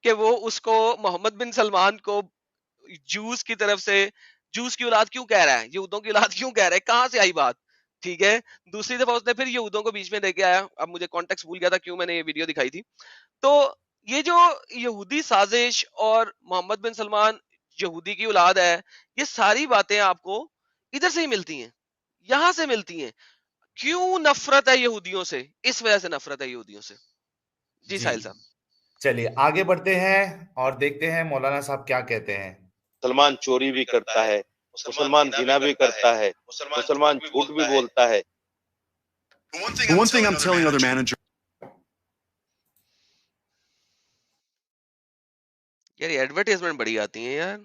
کہ وہ اس کو محمد بن سلمان کو جوس کی طرف سے جوس کی اولاد کیوں کہہ رہا ہے, یہودوں کی اولاد کیوں کہہ رہا ہے, کہاں سے آئی بات, ٹھیک ہے. دوسری دفعہ اس نے پھر یہودوں کو بیچ میں لے کے آیا, اب مجھے کانٹیکس بھول گیا تھا کیوں میں نے یہ ویڈیو دکھائی تھی. تو یہ جو یہودی سازش اور محمد بن سلمان یہودی کی اولاد ہے, یہ ساری باتیں آپ کو ادھر سے ہی ملتی ہیں, یہاں سے ملتی ہیں. کیوں نفرت ہے یہودیوں سے؟ اس وجہ سے نفرت ہے یہودیوں سے. جی جی ساحل صاحب چلیے آگے بڑھتے ہیں اور دیکھتے ہیں مولانا صاحب کیا کہتے ہیں. مسلمان چوری بھی کرتا ہے, مسلمان زنا بھی کرتا ہے, مسلمان جھوٹ بھی بولتا ہے. The one thing I'm telling other managers. یار ایڈورٹائزمنٹ بڑی آتی ہیں یار,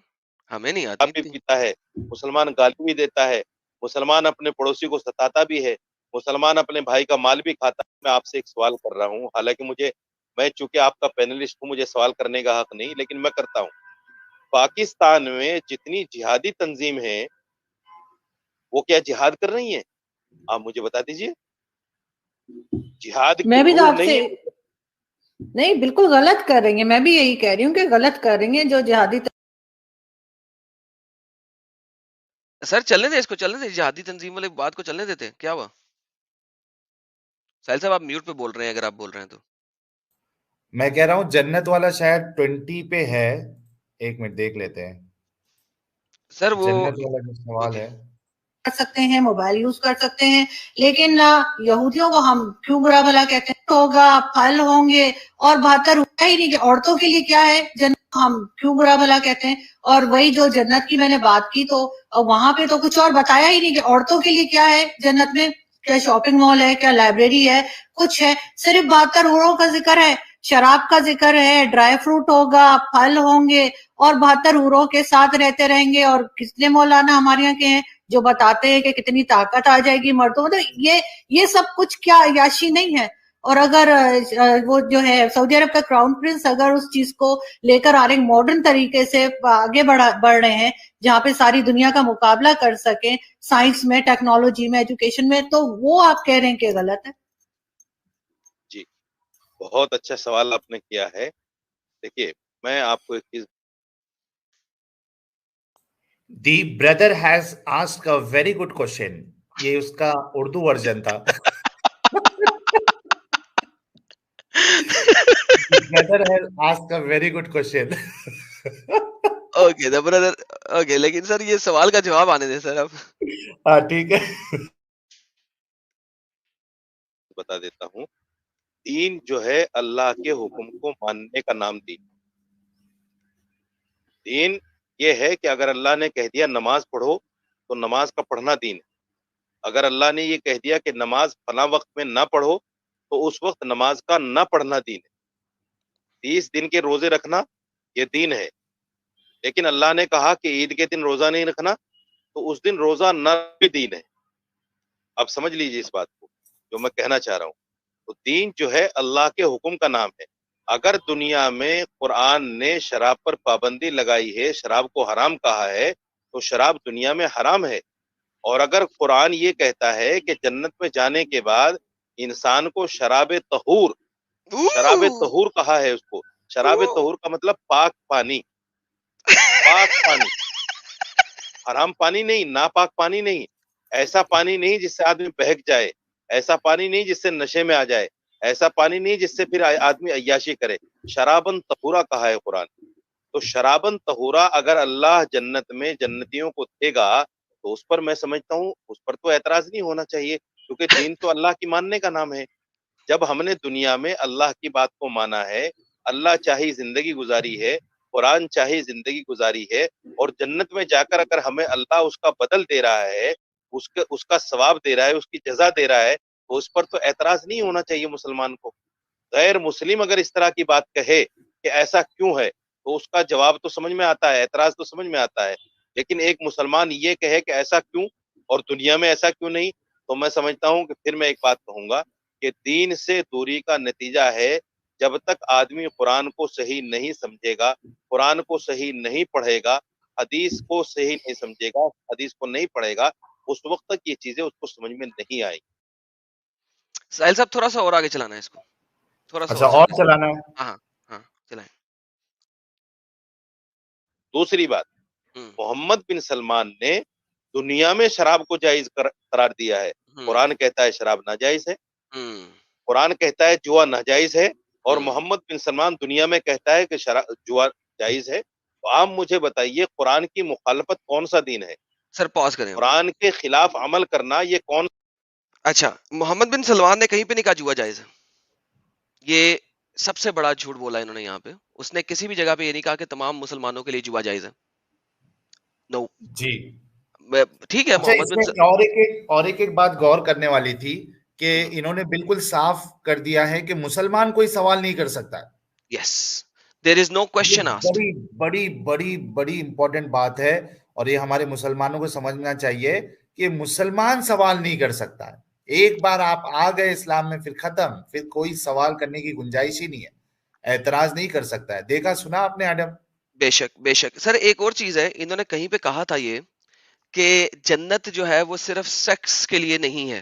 ہمیں نہیں آتی شراب بھی اتنی. پیتا ہے, مسلمان گالی بھی دیتا ہے, مسلمان اپنے پڑوسی کو ستاتا بھی ہے, مسلمان اپنے بھائی کا مال بھی کھاتا ہے. میں آپ سے ایک سوال کر رہا ہوں, حالانکہ میں چونکہ آپ کا پینلسٹ ہوں, مجھے سوال کرنے کا حق نہیں, لیکن میں کرتا ہوں. پاکستان میں جتنی جہادی تنظیم ہیں وہ کیا جہاد کر رہی ہیں؟ آپ مجھے بتا دیجئے. جہاد کی میں بھی تو روح آپ سے نہیں ہے. نہیں, بالکل غلط کر رہی ہیں. میں بھی یہی کہہ رہی ہوں کہ غلط کر رہی ہیں جو جہادی سر چلنے دیں اس کو, چلنے دیں جہادی تنظیم والے بات کو چلنے دیتے, کیا ہوا؟ ساحل صاحب آپ میوٹ پہ بول رہے ہیں, اگر آپ بول رہے ہیں تو. میں کہہ رہا ہوں جنت والا شاید 20 پہ ہے, ایک منٹ دیکھ لیتے ہیں. سر وہ جنت والا جو سوال ہے کر سکتے ہیں, موبائل یوز کر سکتے ہیں, لیکن یہودیوں کو ہم کیوں برا بھلا کہتے ہیں؟ ہوگا, پھل ہوں گے, اور 72 ہوتا ہی نہیں کہ عورتوں کے لیے کیا ہے جنت, ہم کیوں برا بھلا کہتے ہیں؟ اور وہی جو جنت کی میں نے بات کی تو وہاں پہ تو کچھ اور بتایا ہی نہیں کہ عورتوں کے لیے کیا ہے جنت میں, کیا شاپنگ مال ہے, کیا لائبریری ہے, کچھ ہے. صرف 72 حوروں کا ذکر ہے, شراب کا ذکر ہے, ڈرائی فروٹ ہوگا, پھل ہوں گے, اور 72 حوروں کے ساتھ رہتے رہیں گے. اور کتنے مولانا ہمارے یہاں کے ہیں جو بتاتے ہیں کہ کتنی طاقت آ جائے گی مردوں میں. تو یہ سب کچھ کیا عیاشی نہیں ہے؟ اور اگر وہ جو ہے سعودی عرب کا کراؤن پرنس اگر اس چیز کو لے کر آ رہے ہیں ماڈرن طریقے سے آگے بڑھ رہے ہیں جہاں پہ ساری دنیا کا مقابلہ کر سکیں سائنس میں, ٹیکنالوجی میں, ایجوکیشن میں, تو وہ آپ کہہ رہے ہیں کہ غلط ہے. جی بہت اچھا سوال آپ نے کیا ہے. دیکھیے میں آپ کو ایک چیز, the brother has ask a very good question. یہ اس کا اردو ورژن تھا. Brother has ask a very good question. Okay the brother, okay, لیکن سر یہ سوال کا جواب آنے دیں سر اب. ہاں ٹھیک ہے. بتا دیتا ہوں. دین جو ہے اللہ کے حکم کو ماننے کا نام دین. دین یہ ہے کہ اگر اللہ نے کہہ دیا نماز پڑھو تو نماز کا پڑھنا دین ہے. اگر اللہ نے یہ کہہ دیا کہ نماز فلاں وقت میں نہ پڑھو تو اس وقت نماز کا نہ پڑھنا دین ہے. 30 دن کے روزے رکھنا یہ دین ہے, لیکن اللہ نے کہا کہ عید کے دن روزہ نہیں رکھنا تو اس دن روزہ نہ بھی دین ہے. اب سمجھ لیجیے اس بات کو جو میں کہنا چاہ رہا ہوں. تو دین جو ہے اللہ کے حکم کا نام ہے. اگر دنیا میں قرآن نے شراب پر پابندی لگائی ہے, شراب کو حرام کہا ہے, تو شراب دنیا میں حرام ہے. اور اگر قرآن یہ کہتا ہے کہ جنت میں جانے کے بعد انسان کو شراب طہور کہا ہے, اس کو شراب طہور کا مطلب پاک پانی, پاک پانی, حرام پانی نہیں, ناپاک پانی نہیں, ایسا پانی نہیں جس سے آدمی بہک جائے, ایسا پانی نہیں جس سے نشے میں آ جائے, ایسا پانی نہیں جس سے پھر آدمی عیاشی کرے. شرابن طہورا کہا ہے قرآن. تو شرابن طہورا اگر اللہ جنت میں جنتیوں کو دے گا تو اس پر میں سمجھتا ہوں اس پر تو اعتراض نہیں ہونا چاہیے, کیونکہ دین تو اللہ کی ماننے کا نام ہے. جب ہم نے دنیا میں اللہ کی بات کو مانا ہے, اللہ چاہی زندگی گزاری ہے, قرآن چاہی زندگی گزاری ہے, اور جنت میں جا کر اگر ہمیں اللہ اس کا بدل دے رہا ہے, اس کا ثواب دے رہا ہے, اس کی جزا دے رہا ہے, تو اس پر تو اعتراض نہیں ہونا چاہیے مسلمان کو. غیر مسلم اگر اس طرح کی بات کہے کہ ایسا کیوں ہے تو اس کا جواب تو سمجھ میں آتا ہے, اعتراض تو سمجھ میں آتا ہے. لیکن ایک مسلمان یہ کہے کہ ایسا کیوں اور دنیا میں ایسا کیوں نہیں, تو میں سمجھتا ہوں کہ پھر میں ایک بات کہوں گا کہ دین سے دوری کا نتیجہ ہے جب تک آدمی قرآن کو صحیح نہیں سمجھے گا, قرآن کو صحیح نہیں پڑھے گا, حدیث کو صحیح نہیں سمجھے گا, حدیث کو نہیں پڑھے گا, اس وقت تک یہ چیزیں اس کو سمجھ میں نہیں آئیں. ساحل صاحب تھوڑا سا اور آگے چلانا ہے اس کو, تھوڑا سا اچھا اور اور چلائیں. چلانا ہے. ہاں ہاں چلائیں. دوسری بات, محمد بن سلمان نے دنیا میں شراب کو جائز قرار دیا ہے. قرآن کہتا ہے شراب ناجائز ہے, قرآن کہتا ہے جوا ناجائز ہے, اور محمد بن سلمان دنیا میں کہتا ہے کہ جوا جائز ہے. تو آپ مجھے بتائیے قرآن کی مخالفت کون سا دین ہے؟ سر پاس کریں, قرآن کے خلاف عمل کرنا یہ کون؟ اچھا, محمد بن سلمان نے کہیں پہ نہیں کہا جوا جائز ہے. یہ سب سے بڑا جھوٹ بولا انہوں نے یہاں پہ. اس نے کسی بھی جگہ پہ یہ نہیں کہا کہ تمام مسلمانوں کے لیے جوا جائز ہے. نو جی ٹھیک ہے. اچھا, اس میں اور ایک بات غور کرنے والی تھی کہ انہوں نے بالکل صاف کر دیا ہے کہ مسلمان کوئی سوال نہیں کر سکتا. یس, دیر از نو کوشچن آسکڈ. بڑی بڑی بڑی امپورٹنٹ بات ہے, اور یہ ہمارے مسلمانوں کو سمجھنا چاہیے کہ مسلمان سوال نہیں کر سکتا. ایک بار آپ آ گئے اسلام میں پھر ختم, پھر کوئی سوال کرنے کی گنجائش ہی نہیں ہے, اعتراض نہیں کر سکتا ہے. دیکھا سنا آپ نے ایڈم؟ بے شک بے شک. سر ایک اور چیز ہے, انہوں نے کہیں پہ کہا تھا یہ کہ جنت جو ہے وہ صرف سیکس کے لیے نہیں ہے.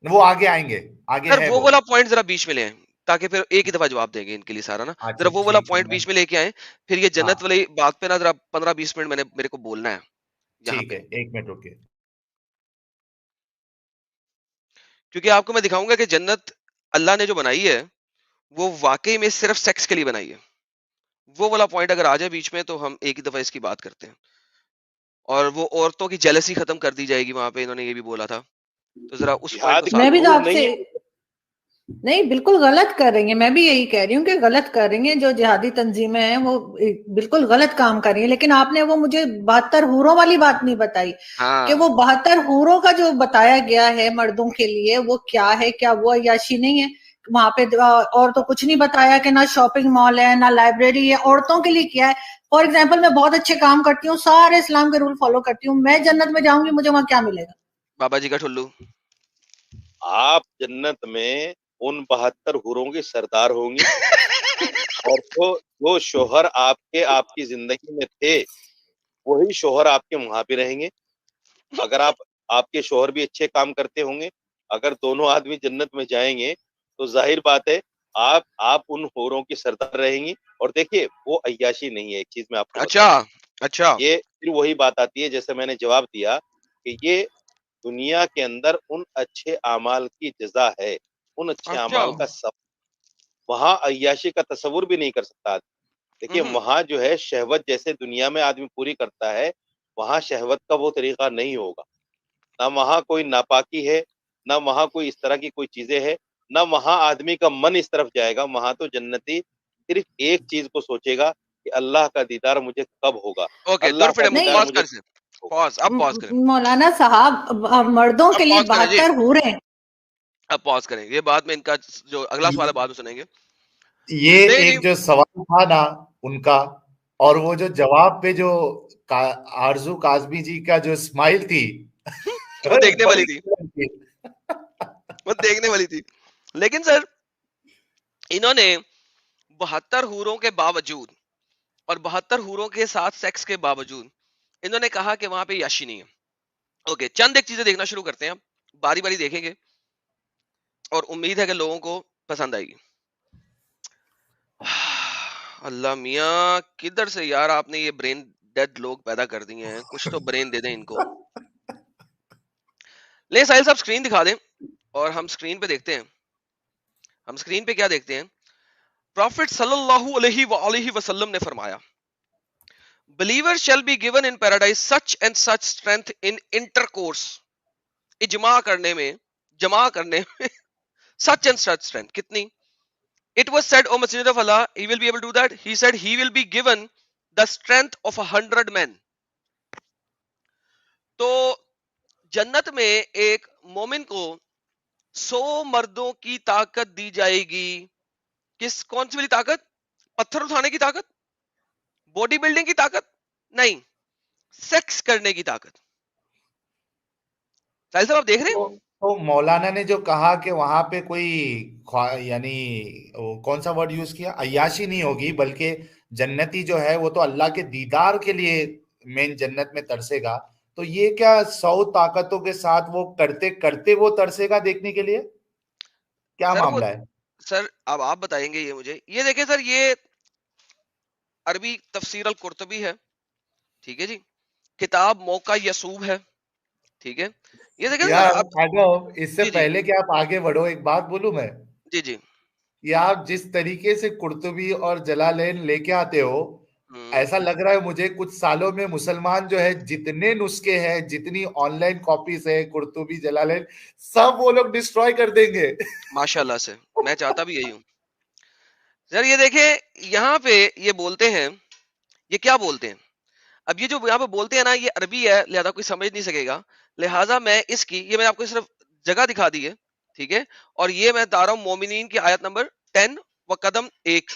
وہ آگے آئیں گے, آگے سر ہے وہ والا پوائنٹ ذرا بیچ میں لے آئیں تاکہ پھر ایک ہی دفعہ جواب دیں گے ان کے لیے سارا نا. ذرا وہ والا پوائنٹ بیچ میں لے کے آئیں, پھر یہ جنت والی بات پہ نا ذرا 15-20 منٹ میرے کو بولنا ہے. ٹھیک ہے, 1 منٹ رکیے, کیونکہ آپ کو میں دکھاؤں گا کہ جنت اللہ نے جو بنائی ہے وہ واقعی میں صرف سیکس کے لیے بنائی ہے. وہ والا پوائنٹ اگر آ جائے بیچ میں تو ہم ایک ہی دفعہ اس کی بات کرتے ہیں. اور وہ عورتوں کی جیلسی ختم کر دی جائے گی وہاں پہ, انہوں نے یہ بھی بولا تھا. تو ذرا اس پوائنٹ کو میں بھی تو آپ سے نہیں, بالکل غلط کر رہی ہیں. میں بھی یہی کہہ رہی ہوں کہ غلط کر رہی ہیں. جو جہادی تنظیمیں ہیں وہ بالکل غلط کام کر رہی ہیں. لیکن آپ نے وہ مجھے 72 حوروں والی بات نہیں بتائی کہ وہ 72 حوروں کا جو بتایا گیا ہے مردوں کے لیے وہ کیا ہے. کیا وہ عیاشی نہیں ہے وہاں پہ؟ اور تو کچھ نہیں بتایا کہ نہ شاپنگ مال ہے نہ لائبریری ہے. عورتوں کے لیے کیا ہے؟ فار ایگزامپل میں بہت اچھے کام کرتی ہوں, سارے اسلام کے رول فالو کرتی ہوں, میں جنت میں جاؤں گی, مجھے وہاں کیا ملے گا؟ بابا جی کا ٹھلو. آپ جنت میں ان 72 حوروں کی سردار ہوں گی, اور جو شوہر آپ کی زندگی میں تھے وہی شوہر آپ کے وہاں پہ رہیں گے. اگر آپ کے شوہر بھی اچھے کام کرتے ہوں گے, اگر دونوں آدمی جنت میں جائیں گے تو ظاہر بات ہے آپ ان حوروں کی سردار رہیں گی. اور دیکھیے وہ عیاشی نہیں ہے. ایک چیز میں آپ کو اچھا یہ پھر وہی بات آتی ہے جیسے میں نے جواب دیا کہ یہ دنیا کے اندر ان اچھے اعمال کی جزا ہے, ان اچھے اعمال کا سب. وہاں عیاشی کا تصور بھی نہیں کر سکتا. دیکھیے وہاں جو ہے شہوت جیسے دنیا میں آدمی پوری کرتا ہے, وہاں شہوت کا وہ طریقہ نہیں ہوگا. نہ وہاں کوئی ناپاکی ہے, نہ وہاں کوئی اس طرح کی کوئی چیزیں ہیں, نہ وہاں آدمی کا من اس طرف جائے گا. وہاں تو جنتی صرف ایک چیز کو سوچے گا کہ اللہ کا دیدار مجھے کب ہوگا. اللہ کا دیدار مجھے مولانا صاحب مردوں کے لیے 72 حوریں. اب پاس کریں, یہ بات میں ان کا جو اگلا سوال ہے بعد میں سنیں گے. یہ ایک جو سوال تھا نا ان کا, اور وہ جو جواب پہ جو آرزو کاظمی جی کا جو اسمائل تھی وہ دیکھنے والی تھی, وہ دیکھنے والی تھی. لیکن سر انہوں نے 72 حوروں کے باوجود اور 72 حوروں کے ساتھ سیکس کے باوجود انہوں نے کہا کہ وہاں پہ یاشی نہیں ہے. اوکے, چند ایک چیزیں دیکھنا شروع کرتے ہیں, باری باری دیکھیں گے اور امید ہے کہ لوگوں کو پسند آئے گی. اللہ میاں کدھر سے یار آپ نے یہ برین ڈیڈ لوگ پیدا کر دیے ہیں, کچھ تو برین دے دیں ان کو. لے ساحل صاحب سکرین دکھا دیں اور ہم سکرین پہ دیکھتے ہیں. ہم سکرین پہ کیا دیکھتے ہیں؟ پروفٹ صلی اللہ علیہ وآلہ وسلم نے فرمایا, believers shall be given in paradise such and such strength in intercourse. اجماع کرنے میں, جمع کرنے میں such and such strength کتنی؟ It was said, O Messenger of Allah, he will be able to do that. He said he will be given the strength of 100 men. تو جنت میں ایک مومن کو 100 مردوں کی طاقت دی جائے گی. کون سی والی طاقت؟ پتھر اٹھانے کی طاقت, باڈی بلڈنگ کی طاقت نہیں, سیکس کرنے کی طاقت. ساحل صاحب آپ دیکھ رہے ہیں؟ تو مولانا نے جو کہا کہ وہاں پہ کوئی یعنی کون سا ورڈ یوز کیا, عیاشی نہیں ہوگی, بلکہ جنتی جو ہے وہ تو اللہ کے دیدار کے لیے مین جنت میں ترسے گا. تو یہ کیا 100 طاقتوں کے ساتھ وہ کرتے کرتے وہ ترسے گا دیکھنے کے لیے, کیا معاملہ ہے سر؟ اب آپ بتائیں گے یہ مجھے. یہ دیکھیں سر, یہ عربی تفسیر القرطبی ہے, ٹھیک ہے جی. کتاب موقع یسوب ہے. ٹھیک ہے, یہ دیکھیں یار اب ایڈم، اس سے جی جی پہلے کہ آپ آگے بڑھو ایک بات بولوں میں. جی جی یہ آپ جس طریقے سے قرطبی اور جلالین لے کے آتے ہو، ہم، ایسا لگ رہا ہے مجھے کچھ سالوں میں مسلمان جو ہے جتنے نسخے ہیں، جتنی آن لائن کاپیز ہے قرطبی جلالین، سب وہ لوگ ڈسٹروائے کر دیں گے. ماشاء اللہ سے میں چاہتا بھی یہی ہوں. سر یہ دیکھیں یہاں پہ یہ بولتے ہیں, یہ کیا بولتے ہیں؟ اب یہ جو یہاں پہ بولتے ہیں نا, یہ عربی ہے لہذا کوئی سمجھ نہیں سکے گا, لہٰذا میں اس کی یہ میں آپ کو صرف جگہ دکھا دی ہے. ٹھیک ہے, اور یہ میں بتا رہا ہوں مومنین کی آیت نمبر 10 و قدم 1,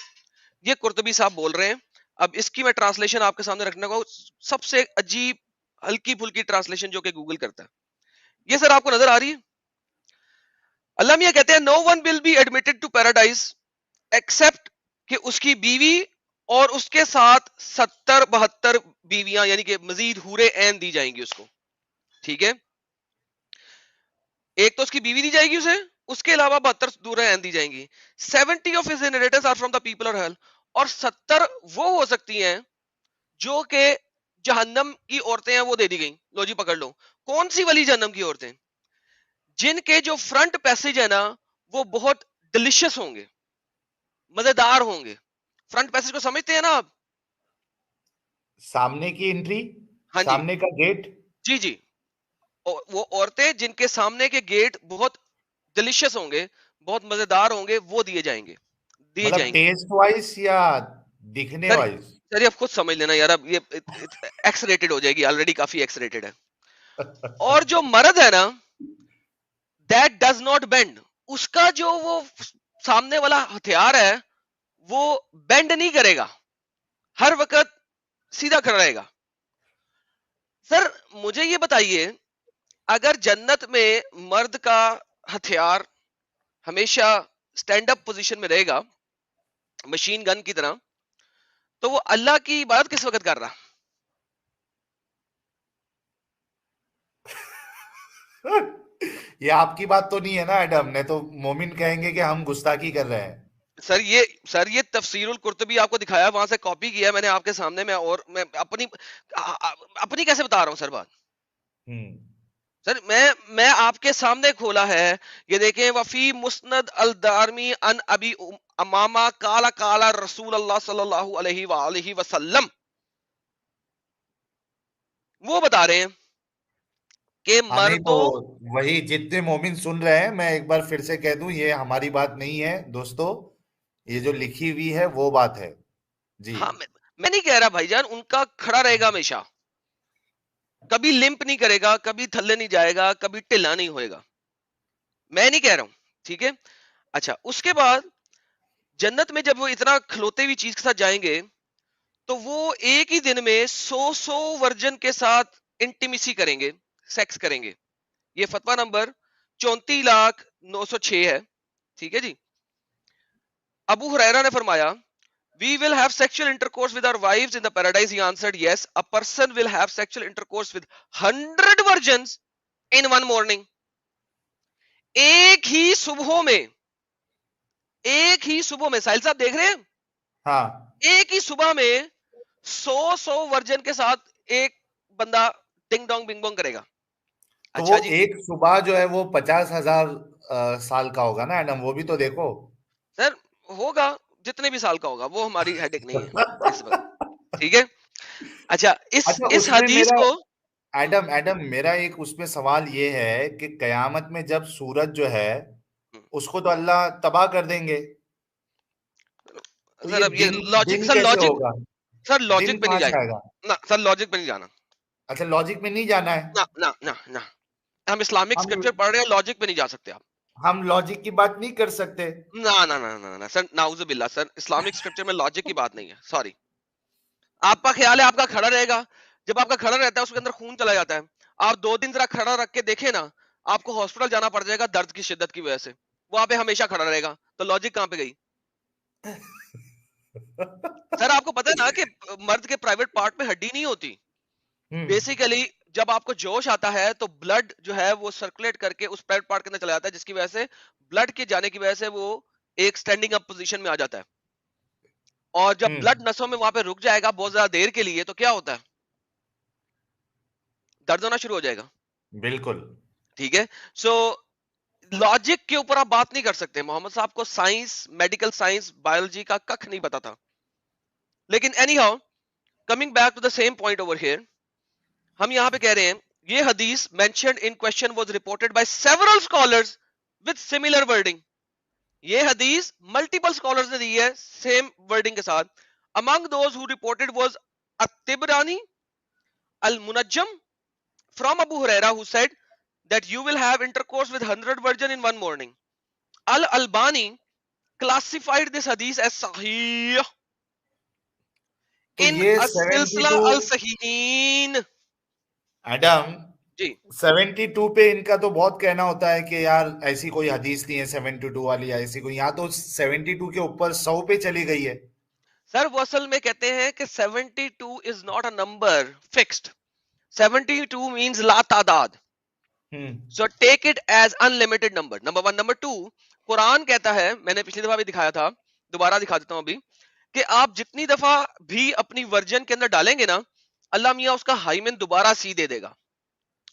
یہ قرطبی صاحب بول رہے ہیں. اب اس کی میں ٹرانسلیشن آپ کے سامنے رکھنے کو, سب سے عجیب ہلکی پھلکی ٹرانسلیشن جو کہ گوگل کرتا ہے. یہ سر آپ کو نظر آ رہی ہے؟ اللہ میاں کہتے ہیں no one will be admitted to paradise except کہ اس کی بیوی اور اس کے ساتھ 70-72 بیویاں یعنی کہ مزید حورے عین دی جائیں گی اس کو. ٹھیک ہے, ایک تو اس کی بیوی دی جائے گی اسے, اس کے علاوہ 72 حورے عین دی جائیں گی. 70 of his inheritors are from the people of hell, اور 70 وہ ہو سکتی ہیں جو کہ جہنم کی عورتیں ہیں وہ دے دی گئیں. لو جی پکڑ لو, کون سی والی جہنم کی عورتیں؟ جن کے جو فرنٹ پیسج ہے نا وہ بہت ڈیلیشس ہوں گے, مزیدار ہوں گے. فرنٹ پیسج کو سمجھتے ہیں نا آپ؟ سامنے کی انٹری، ہاں جی سامنے کا گیٹ. جی جی, وہ عورتیں جن کے سامنے کے گیٹ بہت ڈیلیشس ہوں گے, بہت مزیدار ہوں گے, وہ دیے جائیں گے, دیے مطلب جائیں گے. ٹیسٹ وائز یا دکھنے سر وائز؟ سر آپ خود سمجھ لینا یار, اب یہ ایکس ریٹڈ ہو جائے گی, آلریڈی کافی ایکس ریٹڈ ہے. اور جو مرد ہے نا دیٹ ڈز ناٹ بینڈ, اس کا جو وہ سامنے والا ہتھیار ہے وہ بینڈ نہیں کرے گا, ہر وقت سیدھا کھڑا رہے گا. سر مجھے یہ بتائیے, اگر جنت میں مرد کا ہتھیار ہمیشہ سٹینڈ اپ پوزیشن میں رہے گا مشین گن کی طرح, تو وہ اللہ کی عبادت کس وقت کر رہا؟ یہ آپ کی بات تو نہیں ہے نا ایڈم؟ نے تو مومن کہیں گے کہ ہم گستاخی کر رہے ہیں. سر یہ تفسیر القرطبی آپ کو دکھایا, وہاں سے کاپی کیا میں نے آپ کے سامنے, میں اپنی کیسے بتا رہا ہوں سر بات. سر میں آپ کے سامنے کھولا ہے, یہ دیکھیں وفی مسند الدارمی ان ابی امامہ کالا کالا رسول اللہ صلی اللہ علیہ وآلہ وسلم, وہ بتا رہے ہیں کہ ہاں نہیں تو مردوں. وہی جتنے مومن سن رہے ہیں، میں ایک بار پھر سے کہہ دوں، یہ ہماری بات نہیں ہے دوستو، یہ جو لکھی ہوئی ہے وہ بات ہے. جی ہاں میں نہیں کہہ رہا بھائی جان, ان کا کھڑا رہے گا ہمیشہ, کبھی لمپ نہیں کرے گا, کبھی تھلے نہیں جائے گا, کبھی ٹھلا نہیں ہوئے گا, میں نہیں کہہ رہا ہوں. ٹھیک ہے, اچھا اس کے بعد جنت میں جب وہ اتنا کھلوتے ہوئی چیز کے ساتھ جائیں گے تو وہ ایک ہی دن میں 100 ورجن کے ساتھ انٹیمیسی کریں گے, سیکس کریں گے. یہ فتویٰ نمبر 34,906 ہے. ٹھیک ہے جی. ابو ہریرہ نے فرمایا we will have sexual intercourse with our wives in the paradise. He answered yes, a person will have sexual intercourse with 100 virgins in one morning. ایک ہی صبحوں میں ساحل صاحب دیکھ رہے ہیں, ہاں ایک ہی صبح میں 100 ورجن کے ساتھ ایک بندہ ڈنگ ڈونگ بنگ بونگ کرے گا. تو اچھا وہ جی ایک صبح جو ہے وہ 50,000 سال کا ہوگا نا ایڈم، وہ بھی تو دیکھو. سر, ہوگا جتنے بھی سال کا ہوگا, وہ ہماری ہیڈک نہیں ہے اس وقت. ٹھیک ہے, اچھا اچھا اس اس میں حدیث میرا کو ایڈم میرا ایک اس میں سوال یہ ہے کہ قیامت میں جب سورج جو ہے اس کو تو اللہ تباہ کر دیں گے، تو سر, یہ اب یہ لاجک, دن سر کیسے لاجک, ہوگا؟ سر دن لاجک پہ نہیں کہاں جائیں سے گے آئے گا؟ نا, سر لاجک پہ نہیں جانا. اچھا لاجک میں نہیں جانا ہے. نہ نہ نہ نہ, ہم اسلامک ہم اسکرپچر پڑھ رہے ہیں, لاجک پہ نہیں جا سکتے آپ. ہم لاجک کی بات نہیں کر سکتے. نہ نہ نہ نہ نہ سر, ناؤذ باللہ سر, اسلامک اسکرپچر میں لاجک کی بات نہیں ہے. سوری, آپ کا خیال ہے آپ کا کھڑا رہے گا, جب آپ کا کھڑا رہتا ہے اس کے اندر خون چلا جاتا ہے, آپ 2 دن ذرا کھڑا رکھ کے دیکھیں نا, آپ کو ہاسپٹل جانا پڑ جائے گا درد کی شدت کی وجہ سے, وہاں پہ ہمیشہ کھڑا رہے گا, تو لاجک کہاں پہ گئی؟ سر آپ کو پتا ہے نا کہ مرد کے پرائیویٹ پارٹ میں ہڈی نہیں ہوتی. بیسیکلی جب آپ کو جوش آتا ہے تو بلڈ جو ہے وہ سرکولیٹ کر کے اس پرائیویٹ پارٹ کے اندر چلا جاتا ہے, جس کی وجہ سے بلڈ کے جانے کی وجہ سے وہ ایک سٹینڈنگ اپ پوزیشن میں آ جاتا ہے. اور جب بلڈ نسوں میں وہاں پہ رک جائے گا بہت زیادہ دیر کے لیے تو کیا ہوتا ہے؟ درد ہونا شروع ہو جائے گا. بالکل. ٹھیک ہے. سو لاجک کے اوپر آپ بات نہیں کر سکتے. محمد صاحب کو سائنس, میڈیکل سائنس, بایولوجی کا ککھ نہیں پتا تھا. لیکن anyhow, coming back to the same point over here, ہم یہاں پہ کہہ رہے ہیں یہ حدیث mentioned in question was reported by several scholars with similar wording. یہ حدیث ملٹیپل اسکالرز نے دی ہے سیم ورڈنگ کے ساتھ. among those who reported was at-Tibrani al-Munajjam from Abu Huraira who said that you will have intercourse with 100 virgin in one morning. Al-Albani classified this hadith as sahih in as-Silsila al-Sahihin. ایڈم جی 72 پہ ان کا تو بہت کہنا ہوتا ہے کہ یار ایسی کوئی حدیث نہیں ہے 72 والی, ایسی کوئی, یہاں تو 72 کے اوپر 100 پہ چلی گئی ہے. سر وہ اصل میں کہتے ہیں کہ 72 is not a number fixed. 72 means لا تعداد. So take it as unlimited number. Number one. Number two, قرآن کہتا ہے, میں نے پچھلی دفعہ بھی دکھایا تھا, دوبارہ دکھا دیتا ہوں ابھی, کہ آپ جتنی دفعہ بھی اپنی ورجن کے اندر ڈالیں گے نا, اللہ میاں اس کا ہائمن دوبارہ سی دے دے گا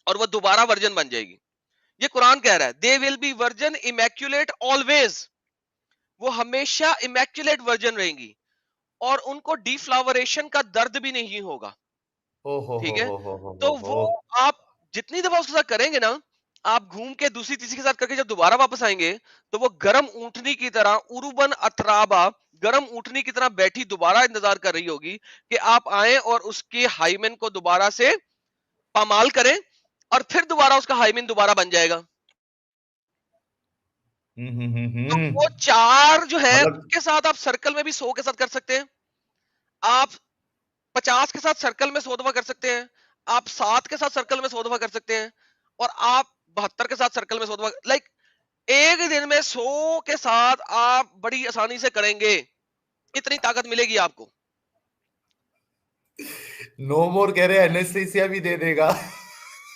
اور وہ دوبارہ ورجن بن جائے گی. یہ قرآن کہہ رہا ہے they will be virgin immaculate always. وہ ہمیشہ immaculate ورجن رہیں گی اور ان کو ڈی فلاوریشن کا درد بھی نہیں ہوگا. ٹھیک ہے. تو وہ آپ جتنی دفعہ اس کے ساتھ کریں گے نا, آپ گھوم کے دوسری تیسری کے ساتھ کر کے جب دوبارہ واپس آئیں گے تو وہ گرم اونٹنی کی طرح اروبن اترابا, گرم اونٹنی کی طرح بیٹھی دوبارہ انتظار کر رہی ہوگی کہ آپ آئیں اور اس کے ہائمن کو دوبارہ سے پامال کریں اور پھر دوبارہ اس کا ہائمن دوبارہ بن جائے گا. تو وہ چار جو ہے ان کے ساتھ آپ سرکل میں بھی 100 کے ساتھ کر سکتے ہیں, آپ 50 کے ساتھ سرکل میں 100 دفعہ کر سکتے ہیں, آپ 7 کے ساتھ سرکل میں 100 دفعہ کر سکتے ہیں, اور آپ 72 کے ساتھ سرکل میں 100 دفعہ, لائک ایک دن میں 100 کے ساتھ آپ بڑی آسانی سے کریں گے. اتنی طاقت ملے گی آپ کو. نو مور کہہ رہے انیستھیسیا بھی دے دے گا.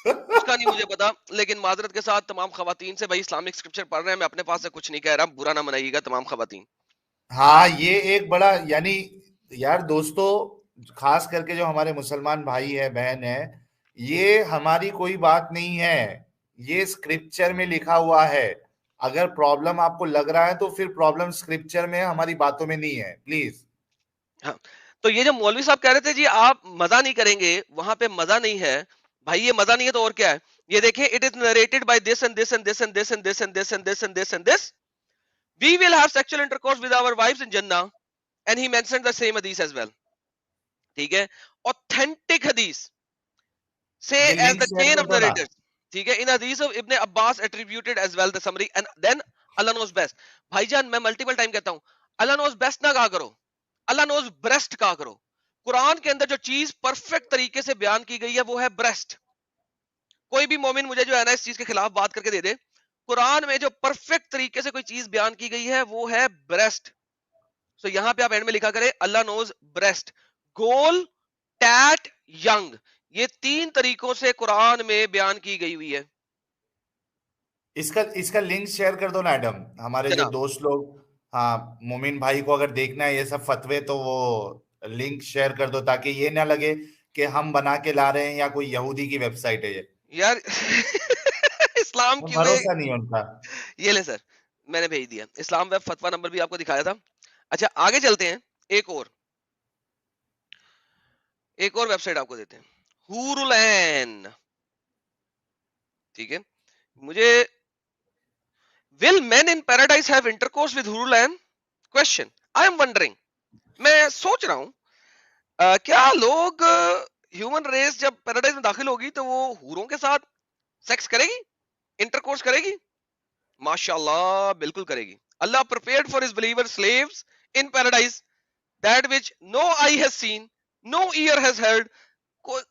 اس کا نہیں مجھے پتا, لیکن معذرت کے ساتھ تمام خواتین سے, بھائی اسلامک اسکرپچر پڑھ رہے ہیں, میں اپنے پاس سے کچھ نہیں کہہ رہا, برا نہ منائیے گا تمام خواتین. ہاں یہ ایک بڑا, یعنی یار دوستو, خاص کر کے جو ہمارے مسلمان بھائی ہے, بہن ہے, یہ ہماری کوئی بات نہیں ہے, یہ اسکرپچر میں لکھا ہوا ہے. اگر پرابلم آپ کو لگ رہا ہے تو پھر پرابلم اسکرپچر میں, ہماری باتوں میں نہیں ہے, پلیز. ہاں, تو یہ جو مولوی صاحب کہہ رہے تھے جی آپ مزہ نہیں کریں گے, وہاں پہ مزہ نہیں ہے بھائی, یہ مزہ نہیں ہے تو اور کیا ہے. یہ دیکھیں, it is narrated by this and this and this and this and this and this and this and this and this. We will have sexual intercourse with our wives in Jannah, and he mentioned the same hadith as well. ٹھیک ہے, authentic hadith say as the chain of narrators. ٹھیک ہے, in hadith of Ibn Abbas attributed as well the summary, and then Allah knows best. بھائی جان میں multiple time کہتا ہوں, Allah knows best نہ کہا کرو, Allah knows breast کہا کرو. قرآن کے اندر جو چیز پرفیکٹ طریقے سے بیان کی گئی ہے وہ ہے بریسٹ. کوئی بھی مومن مجھے جو ہے نا اس چیز کے خلاف بات کر کے دے دے, قرآن میں جو پرفیکٹ طریقے سے کوئی چیز بیان کی گئی ہے وہ ہے بریسٹ. سو یہاں پہ آپ اینڈ میں لکھا کرے اللہ نوز بریسٹ, گول, ٹیٹ, ینگ, یہ 3 طریقوں سے قرآن میں بیان کی گئی ہوئی ہے. اس کا لنک شیئر کر دو نا ایڈم, ہمارے جو دوست لوگ, ہاں مومن بھائی کو اگر دیکھنا ہے یہ سب فتوے تو وہ لنک شیئر کر دو, تاکہ یہ نہ لگے کہ ہم بنا کے لا رہے ہیں یا کوئی یہودی کی ویب سائٹ ہے. یہ یار اسلام کی بھروسہ نہیں ان کا. یہ لے سر, میں نے بھیج دیا, اسلام ویب فتوا نمبر بھی آپ کو دکھایا تھا. اچھا آگے چلتے ہیں, ایک اور ویب سائٹ آپ کو دیتے ہیں, حور العین. ٹھیک ہے, مجھے will men in paradise have intercourse with حور العین question. I am wondering, میں سوچ رہا ہوں کیا لوگ ہیومن ریس جب پیراڈائز میں داخل ہوگی تو وہ حوروں کے ساتھ سیکس کرے گی, انٹرکورس کرے گی؟ ماشاء اللہ بالکل کرے گی. اللہ prepared for his believer slaves in paradise that which no eye has seen, no ear has heard,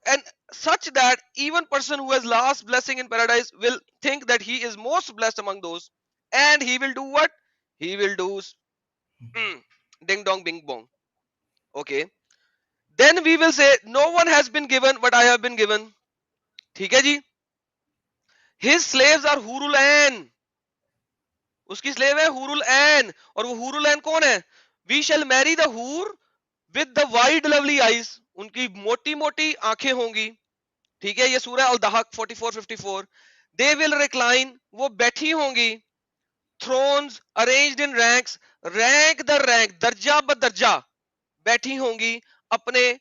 and such that even person who has last blessing in paradise will think that he is most blessed among those, and he will do what? He will do ding dong bing bong. Okay, then we will say no one has been given what I have been given. ٹھیک ہے جی, his slaves are حور العین, اس کی slave ہے حور العین. اور وہ حور العین کون ہے؟ we shall marry the حور with the wide lovely eyes, ان کی موٹی موٹی آنکھیں ہوں گی, ٹھیک ہے, یہ سورہ الدحق 44-54. They will recline, وہ بیٹھی ہوں گی. Thrones arranged in ranks, rank there rank, درجہ بدرجہ بیٹھی ہوں گی اپنے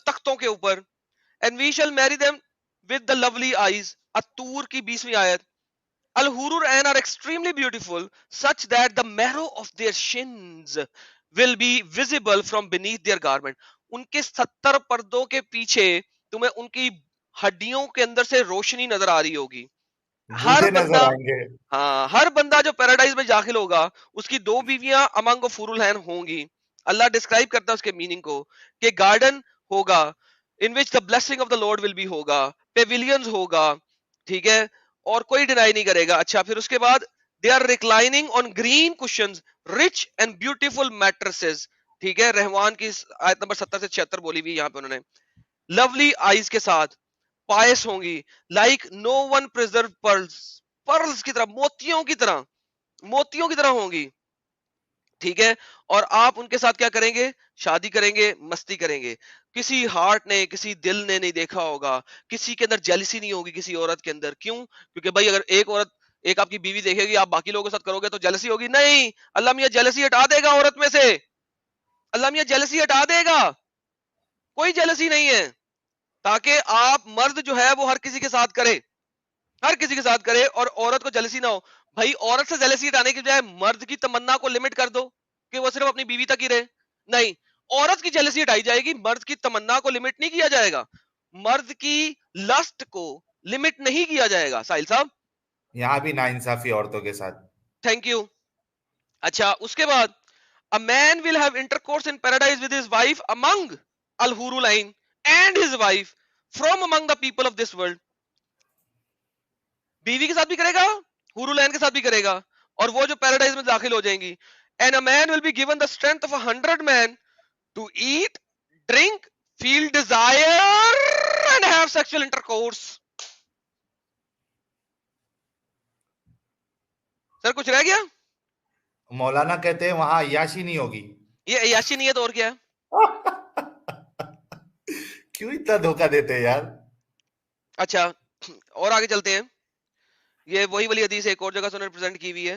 تختوں کے اوپر. And we shall marry them with the lovely eyes. الطور کی 20ویں آیت. Al-Hurur Ain are extremely beautiful, such that the marrow of their shins will be visible from beneath their garment. ان کے 70 پردوں کے پیچھے تمہیں ان کی ہڈیوں کے اندر سے روشنی نظر آ رہی ہوگی. ہر بندہ, ہاں, ہر بندہ جو پیراڈائز میں داخل ہوگا اس کی 2 بیویاں امنگ آف حور العین ہوں گی. اللہ ڈسکرائب کرتا ہے اس کے میننگ کو کہ گارڈن ہوگا in which the blessing of the Lord will be ہوگا, پیویلینز ہوگا, ٹھیک ہے, اور کوئی ڈینائی نہیں کرے گا. اچھا, پھر اس کے بعد they are reclining on green cushions, rich and beautiful mattresses. ٹھیک ہے, رحمان کی آیت نمبر 70 سے 76 بولی ہوئی یہاں پہ انہوں نے. lovely eyes کے ساتھ پائس ہوں گی, like no one preserved pearls, pearls کی طرح, موتیوں کی طرح, موتیوں کی طرح ہوں گی. ٹھیک ہے, اور آپ ان کے ساتھ کیا کریں گے؟ شادی کریں گے, مستی کریں گے. کسی ہارٹ نے, کسی دل نے نہیں دیکھا ہوگا, کسی کے اندر جیلسی نہیں ہوگی کسی عورت کے اندر. کیوں؟ کیونکہ بھائی اگر ایک عورت, ایک آپ کی بیوی دیکھے گی, آپ باقی لوگوں کے ساتھ کرو گے تو جیلسی ہوگی؟ نہیں, اللہ میاں جیلسی ہٹا دے گا عورت میں سے, اللہ میاں جیلسی ہٹا دے گا, کوئی جیلسی نہیں ہے. تاکہ آپ مرد جو ہے وہ ہر کسی کے ساتھ کرے, ہر کسی کے ساتھ کرے, اور عورت کو جیلسی نہ ہو. بھائی عورت سے جیلسی ہٹانے کی بجائے مرد کی تمنا کو لمٹ کر دو کہ وہ صرف اپنی بیوی تک ہی رہے. نہیں, عورت کی جیلسی ہٹائی جائے گی, مرد کی تمنا کو لمٹ نہیں کیا جائے گا, مرد کی لسٹ کو لمٹ نہیں کیا جائے گا. ساحل صاحب یہاں بھی ناانصافی عورتوں کے ساتھ. Thank you. اچھا, اس کے بعد a man will have intercourse in paradise with his wife among al-hurul ain and his wife from among the people of this world. بیوی کے ساتھ بھی کرے گا, حور العین کے ساتھ بھی کرے گا, اور وہ جو پیراڈائز میں داخل ہو جائیں گی. And a man will be given the strength of 100 men to eat, drink, feel desire and have sexual intercourse. سر کچھ رہ گیا؟ مولانا کہتے ہیں وہاں عیاشی نہیں ہوگی. یہ عیاشی نہیں ہے تو اور کیا ہے؟ کیوں اتنا دھوکہ دیتے ہیں یار. اچھا, اور آگے چلتے ہیں. یہ وہی والی حدیث ایک اور جگہ سے انہوں نے پریزنٹ کی ہوئی ہے.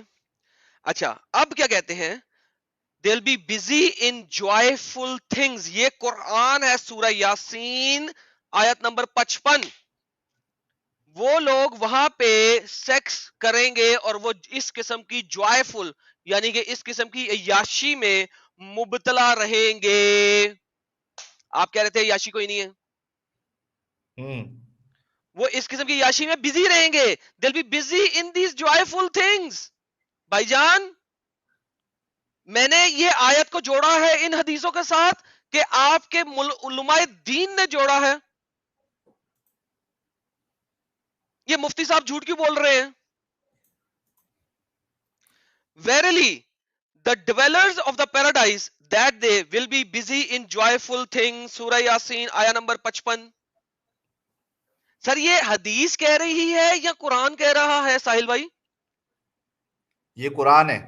اچھا, اب کیا کہتے ہیں؟ they'll be busy in joyful things. یہ قرآن ہے, سورہ یاسین آیت نمبر 55. وہ لوگ وہاں پہ سیکس کریں گے اور وہ اس قسم کی جوائفل, یعنی کہ اس قسم کی عیاشی میں مبتلا رہیں گے. آپ کہہ رہے تھے عیاشی کوئی نہیں ہے, وہ اس قسم کی عیاشی میں بزی رہیں گے. they'll be busy in these joyful things. بھائی جان, میں نے یہ آیت کو جوڑا ہے ان حدیثوں کے ساتھ کہ آپ کے علماء دین نے جوڑا ہے. یہ مفتی صاحب جھوٹ کیوں بول رہے ہیں؟ Verily, the dwellers of the paradise that they will be busy in joyful things. سورہ یاسین آیا نمبر 55. سر یہ حدیث کہہ رہی ہے یا قرآن کہہ رہا ہے ساحل بھائی؟ یہ قرآن ہے.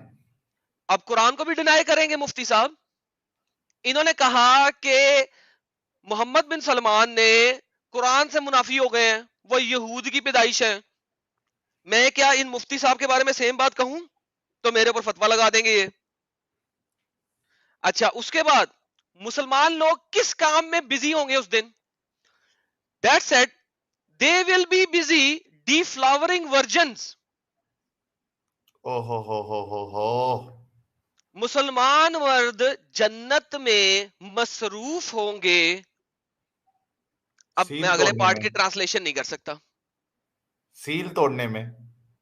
اب قرآن کو بھی ڈینائی کریں گے مفتی صاحب. انہوں نے کہا کہ محمد بن سلمان نے قرآن سے منافی ہو گئے ہیں, وہ یہود کی پیدائش ہے. میں کیا ان مفتی صاحب کے بارے میں سیم بات کہوں تو میرے اوپر فتویٰ لگا دیں گے یہ. اچھا, اس کے بعد مسلمان لوگ کس کام میں بزی ہوں گے اس دن؟ That said, they will be busy deflowering virgins. مسلمان مرد جنت میں مصروف ہوں گے. اب میں اگلے پارٹ کی ٹرانسلیشن نہیں کر سکتا, سیل توڑنے میں.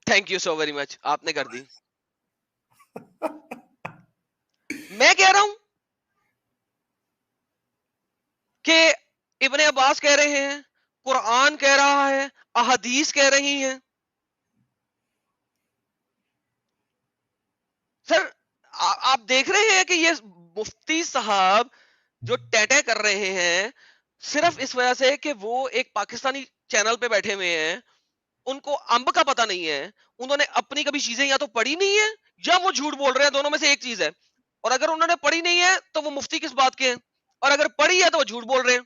Thank you so very much, آپ نے کر دی. میں کہہ رہا ہوں کہ ابن عباس کہہ رہے ہیں, قرآن کہہ رہا ہے, احادیث کہہ رہی ہیں. سر آپ دیکھ رہے ہیں کہ یہ مفتی صاحب جو ٹیٹے کر رہے ہیں صرف اس وجہ سے کہ وہ ایک پاکستانی چینل پہ بیٹھے ہوئے ہیں, ان کو امب کا پتہ نہیں ہے, انہوں نے اپنی کبھی چیزیں یا تو پڑھی نہیں ہے یا وہ جھوٹ بول رہے ہیں, دونوں میں سے ایک چیز ہے. اور اگر انہوں نے پڑھی نہیں ہے تو وہ مفتی کس بات کے ہیں, اور اگر پڑھی ہے تو وہ جھوٹ بول رہے ہیں.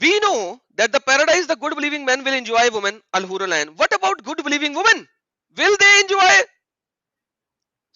We know that the paradise the good believing men will enjoy women al-hurul ain. What about good believing women? Will they enjoy?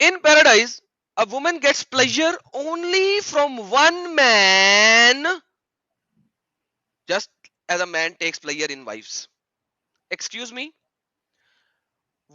in paradise a woman gets pleasure only from one man, just as a man takes pleasure in wives. Excuse me,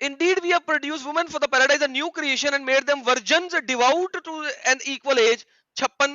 Indeed, we have produced women for the paradise, a new creation, and made them virgins devout to an equal age. 56,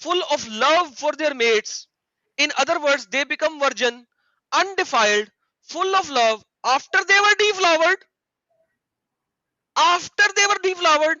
full of love for their mates. In other words, they become virgin, undefiled, full of love after they were deflowered. After they were deflowered,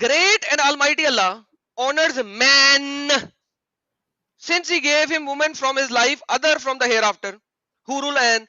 Great and Almighty Allah honors man since he gave him woman from his life other from the hereafter. Hurul ain,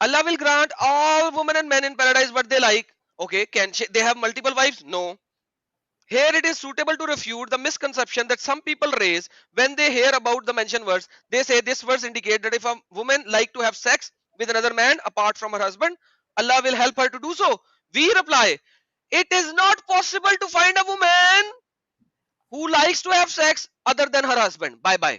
Allah will grant all women and men in paradise what they like. Okay, they have multiple wives? No. Here it is suitable to refute the misconception that some people raise when they hear about the mentioned verse. They say this verse indicates that if a woman like to have sex with another man apart from her husband, Allah will help her to do so. We reply, it is not possible to find a woman who likes to have sex other than her husband. Bye bye.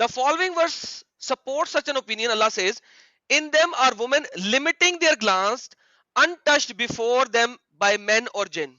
The following verse supports such an opinion. Allah says, in them are women limiting their glance untouched before them by men or jinn.